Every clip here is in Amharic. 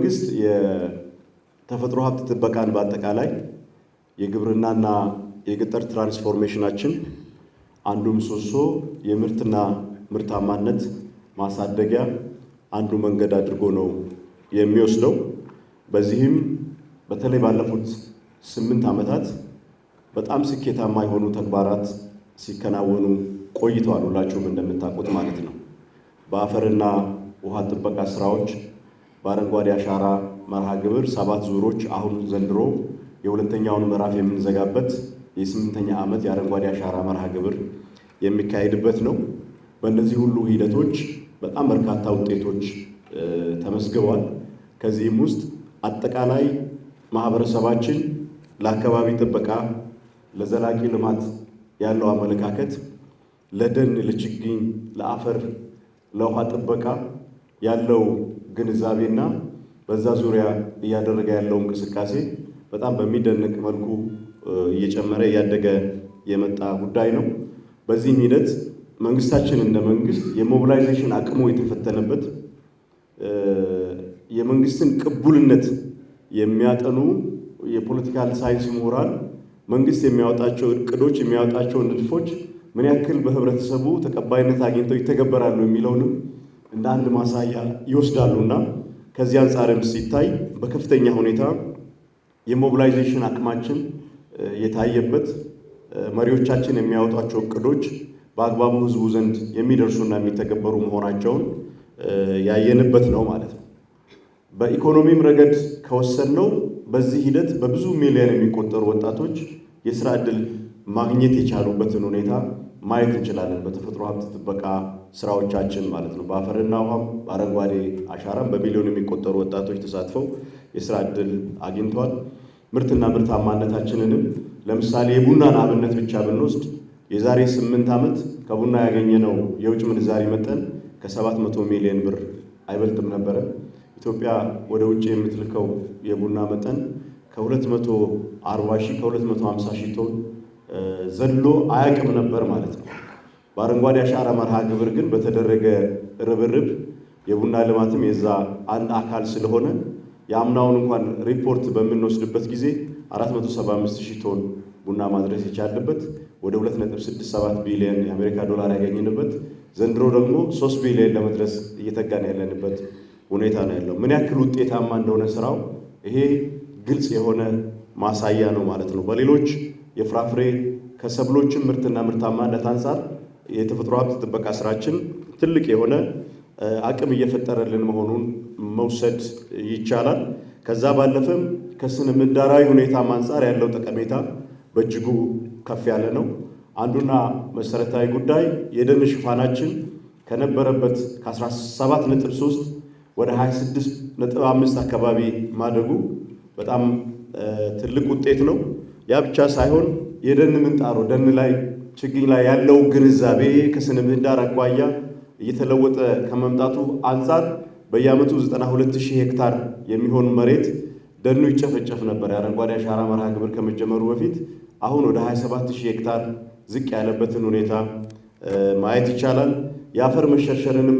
መንግስት የተፈጥሮ ሀብት ጥበቃን በአጠቃላይ የግብርናና የገጠር ትራንስፎርሜሽናችን አንዱ ምሰሶ የምርትና ምርታማነት ማሳደጊያ አንዱ መንገድ አድርጎ ነው የሚወስደው። በዚህም በተለይ ባለፉት 8 ዓመታት በጣም ስኬታማ የሆኑ ተግባራት ሲከናወኑ ቆይተዋል። ሁላችሁም እንደምታውቁት ማለት ነው። በአፈርና ውሃ ጥበቃ ስራዎች በአረንጓዴ አሻራ መርሃ ግብር 7 ዙሮች አሁን ዘንድሮ የሁለተኛውን ምዕራፍ የምንዘጋበት የ8ኛ ዓመት የአረንጓዴ አሻራ መርሃ ግብር የሚካሄድበት ነው። በእነዚህ ሁሉ ሂደቶች በጣም በርካታ ውጤቶች ተመዝግበዋል። ከዚህም ውስጥ አጠቃላይ ማህበረሰባችን ለአካባቢ ጥበቃ፣ ለዘላቂ ልማት ያለው አመለካከት፣ ለደን፣ ለችግኝ፣ ለአፈር፣ ለውሃ ጥበቃ ያለው ግንዛቤና በዛ ዙሪያ እያደረገ ያለው እንቅስቃሴ በጣም በሚደነቅ መልኩ እየጨመረ እያደገ የመጣ ጉዳይ ነው። በዚህም ሂደት መንግስታችን እንደ መንግስት የሞቢላይዜሽን አቅሙ የተፈተነበት የመንግስትን ቅቡልነት የሚያጠኑ የፖለቲካል ሳይንስ ምሁራን መንግስት የሚያወጣቸው እቅዶች የሚያወጣቸው ንድፎች ምን ያክል በህብረተሰቡ ተቀባይነት አግኝተው ይተገበራሉ የሚለውንም እንደ አንድ ማሳያ ይወስዳሉና ከዚህ አንጻርም ሲታይ በከፍተኛ ሁኔታ የሞቢላይዜሽን አቅማችን የታየበት መሪዎቻችን የሚያወጧቸው እቅዶች በአግባቡ ህዝቡ ዘንድ የሚደርሱና የሚተገበሩ መሆናቸውን ያየንበት ነው ማለት ነው። በኢኮኖሚም ረገድ ከወሰንነው በዚህ ሂደት በብዙ ሚሊዮን የሚቆጠሩ ወጣቶች የስራ ዕድል ማግኘት የቻሉበትን ሁኔታ ማየት እንችላለን። በተፈጥሮ ሀብት ጥበቃ ስራዎቻችን ማለት ነው። በአፈርና ውሃም በአረንጓዴ አሻራም በሚሊዮን የሚቆጠሩ ወጣቶች ተሳትፈው የስራ ዕድል አግኝተዋል። ምርትና ምርታማነታችንንም ለምሳሌ የቡናን አብነት ብቻ ብንወስድ የዛሬ 8 ዓመት ከቡና ያገኘነው የውጭ ምንዛሪ መጠን ከ700 ሚሊዮን ብር አይበልጥም ነበረ። ኢትዮጵያ ወደ ውጭ የምትልከው የቡና መጠን ከ240 ሺህ ከ250 ሺህ ቶን ዘሎ አያውቅም ነበር ማለት ነው። በአረንጓዴ አሻራ መርሃ ግብር ግን በተደረገ ርብርብ የቡና ልማትም የዛ አንድ አካል ስለሆነ የአምናውን እንኳን ሪፖርት በምንወስድበት ጊዜ 475 ሺህ ቶን ቡና ማድረስ የቻለበት ወደ 2.67 ቢሊዮን የአሜሪካ ዶላር ያገኘንበት ዘንድሮ ደግሞ 3 ቢሊዮን ለመድረስ እየተጋን ያለንበት ሁኔታ ነው ያለው። ምን ያክል ውጤታማ እንደሆነ ስራው ይሄ ግልጽ የሆነ ማሳያ ነው ማለት ነው። በሌሎች የፍራፍሬ ከሰብሎችን ምርትና ምርታማነት አንጻር የተፈጥሮ ሀብት ጥበቃ ስራችን ትልቅ የሆነ አቅም እየፈጠረልን መሆኑን መውሰድ ይቻላል። ከዛ ባለፈም ከስነ ምህዳራዊ ሁኔታም አንጻር ያለው ጠቀሜታ በእጅጉ ከፍ ያለ ነው። አንዱና መሰረታዊ ጉዳይ የደን ሽፋናችን ከነበረበት ከ17.3 ወደ 26.5 አካባቢ ማደጉ በጣም ትልቅ ውጤት ነው። ያ ብቻ ሳይሆን የደን ምንጣሮ ደን ላይ ችግኝ ላይ ያለው ግንዛቤ ከስነ ምህዳር አኳያ እየተለወጠ ከመምጣቱ አንጻር በየዓመቱ 92,000 ሄክታር የሚሆን መሬት ደኑ ይጨፈጨፍ ነበር። የአረንጓዴ አሻራ መርሃ ግብር ከመጀመሩ በፊት አሁን ወደ 27,000 ሄክታር ዝቅ ያለበትን ሁኔታ ማየት ይቻላል። የአፈር መሸርሸርንም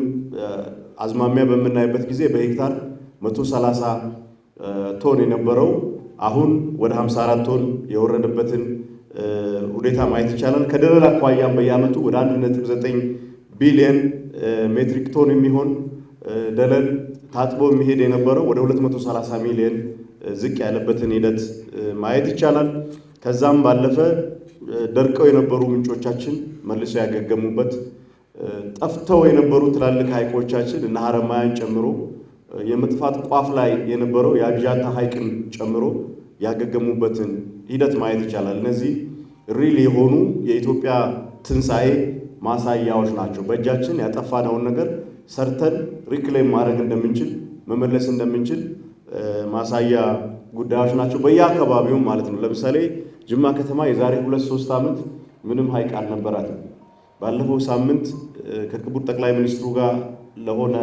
አዝማሚያ በምናይበት ጊዜ በሄክታር 130 ቶን የነበረው አሁን ወደ 54 ቶን የወረደበትን ሁኔታ ማየት ይቻላል። ከደለል አኳያም በየዓመቱ ወደ 1.9 ቢሊዮን ሜትሪክ ቶን የሚሆን ደለል ታጥቦ የሚሄድ የነበረው ወደ 230 ሚሊዮን ዝቅ ያለበትን ሂደት ማየት ይቻላል። ከዛም ባለፈ ደርቀው የነበሩ ምንጮቻችን መልሰው ያገገሙበት፣ ጠፍተው የነበሩ ትላልቅ ሐይቆቻችን እና ሀረማያን ጨምሮ የመጥፋት ቋፍ ላይ የነበረው የአብዣታ ሐይቅን ጨምሮ ያገገሙበትን ሂደት ማየት ይቻላል። እነዚህ ሪል የሆኑ የኢትዮጵያ ትንሣኤ ማሳያዎች ናቸው። በእጃችን ያጠፋነውን ነገር ሰርተን ሪክሌም ማድረግ እንደምንችል መመለስ እንደምንችል ማሳያ ጉዳዮች ናቸው። በየአካባቢው ማለት ነው። ለምሳሌ ጅማ ከተማ የዛሬ 2-3 ዓመት ምንም ሐይቅ አልነበራትም። ባለፈው ሳምንት ከክቡር ጠቅላይ ሚኒስትሩ ጋር ለሆነ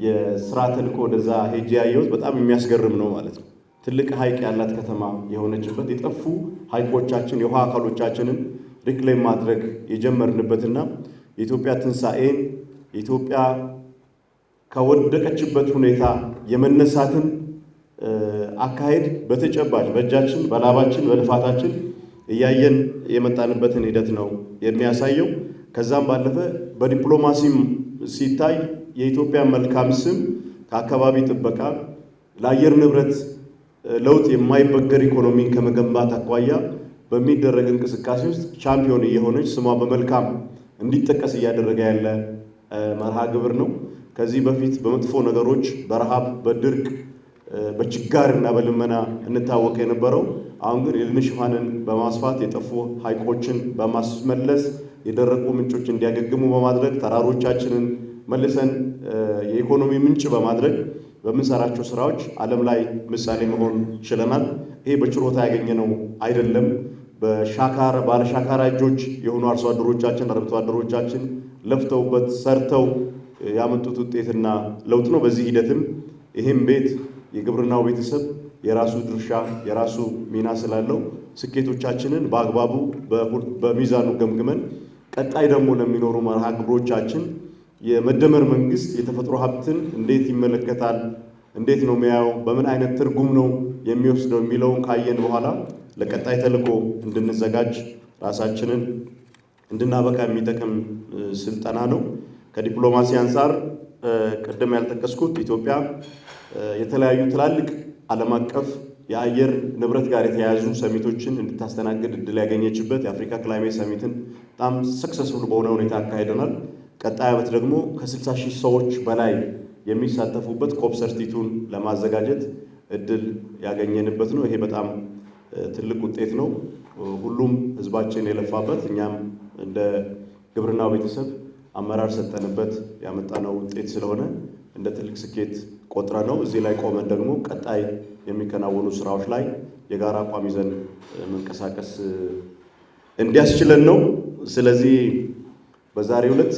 የስራ ተልዕኮ ወደዛ ሄጄ ያየሁት በጣም የሚያስገርም ነው ማለት ነው። ትልቅ ሐይቅ ያላት ከተማ የሆነችበት የጠፉ ሐይቆቻችን የውሃ አካሎቻችንን ሪክሌም ማድረግ የጀመርንበትና የኢትዮጵያ ትንሣኤን የኢትዮጵያ ከወደቀችበት ሁኔታ የመነሳትን አካሄድ በተጨባጭ በእጃችን በላባችን በልፋታችን እያየን የመጣንበትን ሂደት ነው የሚያሳየው። ከዛም ባለፈ በዲፕሎማሲም ሲታይ የኢትዮጵያ መልካም ስም ከአካባቢ ጥበቃ ለአየር ንብረት ለውጥ የማይበገር ኢኮኖሚን ከመገንባት አኳያ በሚደረግ እንቅስቃሴ ውስጥ ቻምፒዮን እየሆነች ስሟ በመልካም እንዲጠቀስ እያደረገ ያለ መርሃ ግብር ነው። ከዚህ በፊት በመጥፎ ነገሮች በረሃብ በድርቅ በችጋር እና በልመና እንታወቅ የነበረው አሁን ግን የደን ሽፋንን በማስፋት የጠፉ ሐይቆችን በማስመለስ የደረቁ ምንጮች እንዲያገግሙ በማድረግ ተራሮቻችንን መልሰን የኢኮኖሚ ምንጭ በማድረግ በምንሰራቸው ስራዎች ዓለም ላይ ምሳሌ መሆን ችለናል። ይሄ በችሮታ ያገኘነው አይደለም። ባለሻካራ እጆች የሆኑ አርሶ አደሮቻችን አርብቶ አደሮቻችን ለፍተውበት ሰርተው ያመጡት ውጤትና ለውጥ ነው። በዚህ ሂደትም ይህም ቤት የግብርናው ቤተሰብ የራሱ ድርሻ የራሱ ሚና ስላለው ስኬቶቻችንን በአግባቡ በሚዛኑ ገምግመን ቀጣይ ደግሞ ለሚኖሩ መርሃ ግብሮቻችን የመደመር መንግስት የተፈጥሮ ሀብትን እንዴት ይመለከታል፣ እንዴት ነው የሚያየው፣ በምን አይነት ትርጉም ነው የሚወስደው የሚለውን ካየን በኋላ ለቀጣይ ተልዕኮ እንድንዘጋጅ ራሳችንን እንድናበቃ የሚጠቅም ስልጠና ነው። ከዲፕሎማሲ አንጻር ቅድም ያልጠቀስኩት ኢትዮጵያ የተለያዩ ትላልቅ ዓለም አቀፍ የአየር ንብረት ጋር የተያያዙ ሰሚቶችን እንድታስተናግድ እድል ያገኘችበት የአፍሪካ ክላይሜት ሰሚትን በጣም ሰክሰስፉል በሆነ ሁኔታ አካሂደናል። ቀጣይ ዓመት ደግሞ ከ60,000 ሰዎች በላይ የሚሳተፉበት ኮፕ32ን ለማዘጋጀት እድል ያገኘንበት ነው። ይሄ በጣም ትልቅ ውጤት ነው። ሁሉም ህዝባችን የለፋበት እኛም እንደ ግብርናው ቤተሰብ አመራር ሰጠንበት ያመጣነው ውጤት ስለሆነ እንደ ትልቅ ስኬት ቆጥረ ነው እዚህ ላይ ቆመን ደግሞ ቀጣይ የሚከናወኑ ስራዎች ላይ የጋራ አቋም ይዘን መንቀሳቀስ እንዲያስችለን ነው። ስለዚህ በዛሬው ዕለት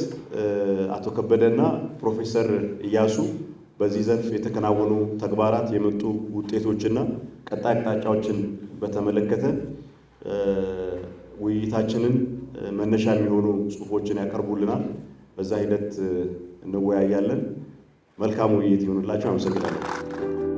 አቶ ከበደና ፕሮፌሰር ኢያሱ በዚህ ዘርፍ የተከናወኑ ተግባራት የመጡ ውጤቶችና ቀጣይ አቅጣጫዎችን በተመለከተ ውይይታችንን መነሻ የሚሆኑ ጽሁፎችን ያቀርቡልናል። በዛ ሂደት እንወያያለን። መልካም ውይይት ይሁንላችሁ። አመሰግናለሁ።